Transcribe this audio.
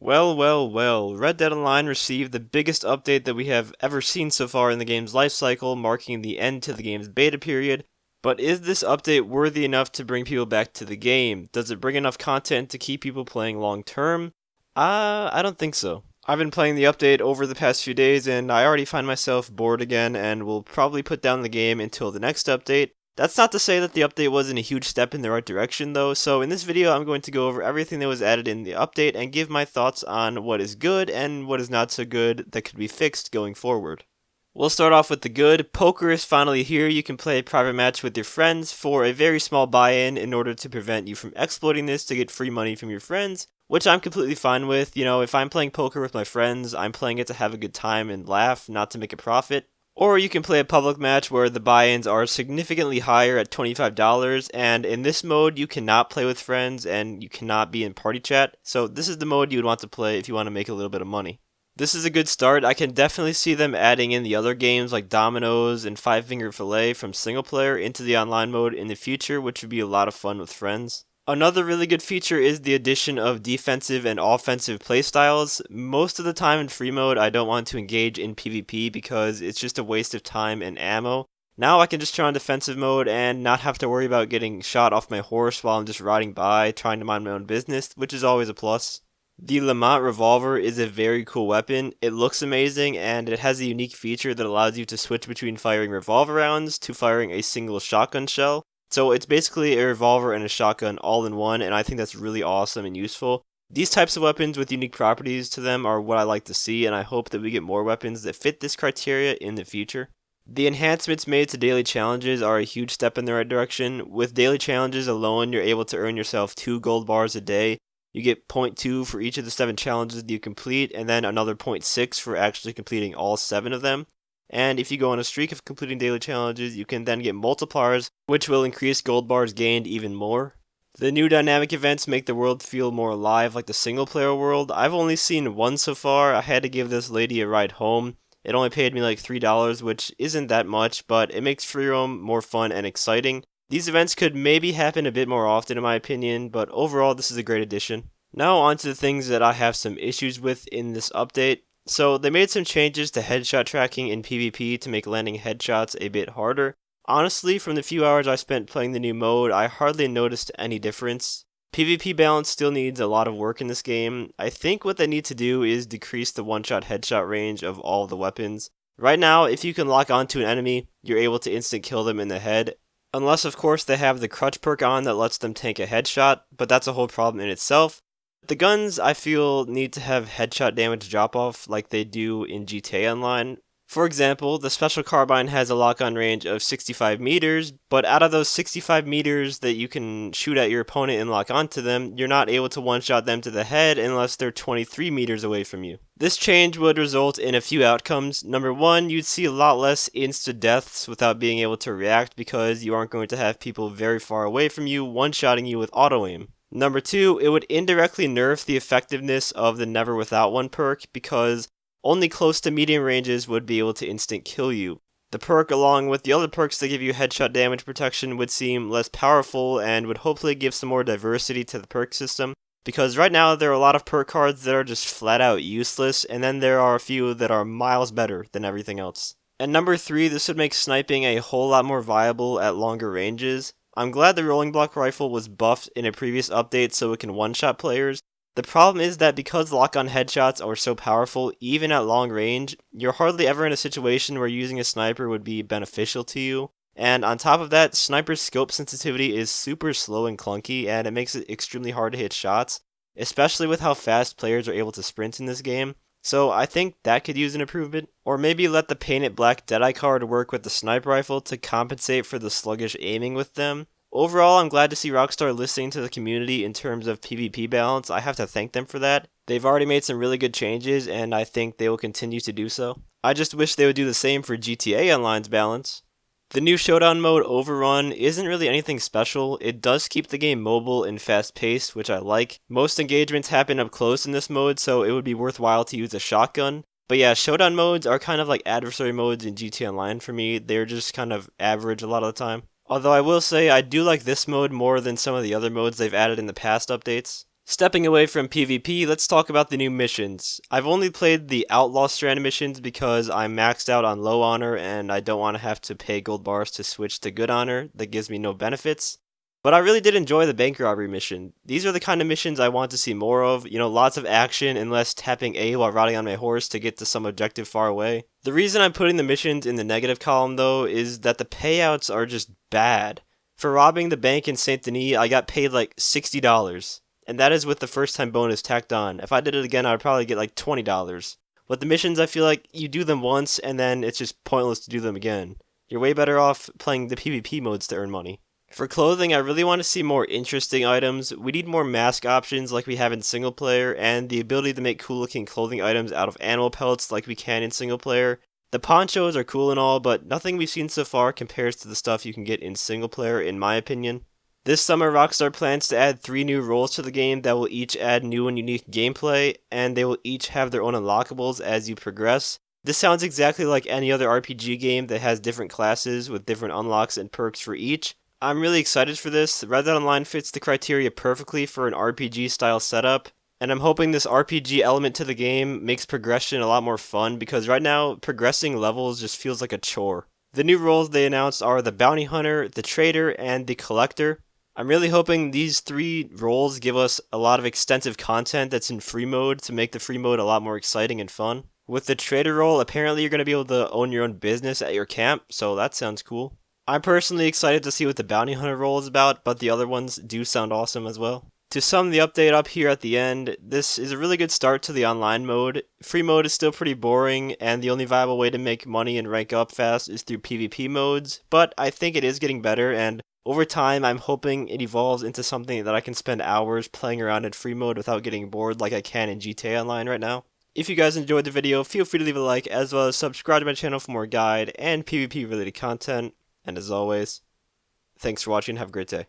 Well, Red Dead Online received the biggest update that we have ever seen so far in the game's lifecycle, marking the end to the game's beta period. But is this update worthy enough to bring people back to the game? Does it bring enough content to keep people playing long term? I don't think so. I've been playing the update over the past few days and I already find myself bored again and will probably put down the game until the next update. That's not to say that the update wasn't a huge step in the right direction though, so in this video I'm going to go over everything that was added in the update and give my thoughts on what is good and what is not so good that could be fixed going forward. We'll start off with the good. Poker is finally here. You can play a private match with your friends for a very small buy-in order to prevent you from exploiting this to get free money from your friends, which I'm completely fine with. You know, if I'm playing poker with my friends, I'm playing it to have a good time and laugh, not to make a profit. Or you can play a public match where the buy-ins are significantly higher at $25, and in this mode you cannot play with friends and you cannot be in party chat, so this is the mode you would want to play if you want to make a little bit of money. This is a good start. I can definitely see them adding in the other games like Dominoes and Five Finger Filet from single player into the online mode in the future, which would be a lot of fun with friends. Another really good feature is the addition of defensive and offensive playstyles. Most of the time in free mode, I don't want to engage in PvP because it's just a waste of time and ammo. Now I can just turn on defensive mode and not have to worry about getting shot off my horse while I'm just riding by, trying to mind my own business, which is always a plus. The Lamont revolver is a very cool weapon. It looks amazing and it has a unique feature that allows you to switch between firing revolver rounds to firing a single shotgun shell. So it's basically a revolver and a shotgun all in one, and I think that's really awesome and useful. These types of weapons with unique properties to them are what I like to see, and I hope that we get more weapons that fit this criteria in the future. The enhancements made to daily challenges are a huge step in the right direction. With daily challenges alone, you're able to earn yourself 2 gold bars a day. You get zero point 0.2 for each of the 7 challenges that you complete, and then another 0.6 for actually completing all 7 of them. And if you go on a streak of completing daily challenges, you can then get multipliers, which will increase gold bars gained even more. The new dynamic events make the world feel more alive like the single player world. I've only seen one so far. I had to give this lady a ride home. It only paid me like $3, which isn't that much, but it makes free roam more fun and exciting. These events could maybe happen a bit more often in my opinion, but overall this is a great addition. Now on to the things that I have some issues with in this update. So they made some changes to headshot tracking in PvP to make landing headshots a bit harder. Honestly, from the few hours I spent playing the new mode, I hardly noticed any difference. PvP balance still needs a lot of work in this game. I think what they need to do is decrease the one-shot headshot range of all the weapons. Right now, if you can lock onto an enemy, you're able to instant kill them in the head. Unless of course they have the crutch perk on that lets them tank a headshot, but that's a whole problem in itself. The guns, I feel, need to have headshot damage drop-off like they do in GTA Online. For example, the Special Carbine has a lock-on range of 65 meters, but out of those 65 meters that you can shoot at your opponent and lock onto them, you're not able to one-shot them to the head unless they're 23 meters away from you. This change would result in a few outcomes. Number one, you'd see a lot less insta-deaths without being able to react because you aren't going to have people very far away from you one-shotting you with auto-aim. Number two, it would indirectly nerf the effectiveness of the Never Without One perk because only close to medium ranges would be able to instant kill you. The perk, along with the other perks that give you headshot damage protection, would seem less powerful and would hopefully give some more diversity to the perk system, because right now there are a lot of perk cards that are just flat out useless, and then there are a few that are miles better than everything else. And number three, this would make sniping a whole lot more viable at longer ranges. I'm glad the rolling block rifle was buffed in a previous update so it can one-shot players. The problem is that because lock-on headshots are so powerful, even at long range, you're hardly ever in a situation where using a sniper would be beneficial to you. And on top of that, sniper's scope sensitivity is super slow and clunky, and it makes it extremely hard to hit shots, especially with how fast players are able to sprint in this game. So I think that could use an improvement. Or maybe let the Paint It Black Deadeye card work with the sniper rifle to compensate for the sluggish aiming with them. Overall, I'm glad to see Rockstar listening to the community in terms of PvP balance. I have to thank them for that. They've already made some really good changes, and I think they will continue to do so. I just wish they would do the same for GTA Online's balance. The new Showdown mode, Overrun, isn't really anything special. It does keep the game mobile and fast-paced, which I like. Most engagements happen up close in this mode, so it would be worthwhile to use a shotgun. But yeah, Showdown modes are kind of like adversary modes in GTA Online for me. They're just kind of average a lot of the time. Although I will say I do like this mode more than some of the other modes they've added in the past updates. Stepping away from PvP, let's talk about the new missions. I've only played the Outlaw Strand missions because I'm maxed out on low honor and I don't want to have to pay gold bars to switch to good honor. That gives me no benefits. But I really did enjoy the bank robbery mission. These are the kind of missions I want to see more of, lots of action and less tapping A while riding on my horse to get to some objective far away. The reason I'm putting the missions in the negative column though is that the payouts are just bad. For robbing the bank in Saint Denis, I got paid like $60. And that is with the first time bonus tacked on. If I did it again, I would probably get like $20. But the missions, I feel like you do them once and then it's just pointless to do them again. You're way better off playing the PvP modes to earn money. For clothing, I really want to see more interesting items. We need more mask options like we have in single player, and the ability to make cool looking clothing items out of animal pelts like we can in single player. The ponchos are cool and all, but nothing we've seen so far compares to the stuff you can get in single player, in my opinion. This summer, Rockstar plans to add 3 new roles to the game that will each add new and unique gameplay, and they will each have their own unlockables as you progress. This sounds exactly like any other RPG game that has different classes with different unlocks and perks for each. I'm really excited for this. Red Dead Online fits the criteria perfectly for an RPG style setup, and I'm hoping this RPG element to the game makes progression a lot more fun because right now, progressing levels just feels like a chore. The new roles they announced are the Bounty Hunter, the Trader, and the Collector. I'm really hoping these 3 roles give us a lot of extensive content that's in free mode to make the free mode a lot more exciting and fun. With the Trader role, apparently you're going to be able to own your own business at your camp, so that sounds cool. I'm personally excited to see what the Bounty Hunter role is about, but the other ones do sound awesome as well. To sum the update up here at the end, this is a really good start to the online mode. Free mode is still pretty boring, and the only viable way to make money and rank up fast is through PvP modes, but I think it is getting better, and over time I'm hoping it evolves into something that I can spend hours playing around in free mode without getting bored like I can in GTA Online right now. If you guys enjoyed the video, feel free to leave a like, as well as subscribe to my channel for more guide and PvP related content. And as always, thanks for watching, have a great day.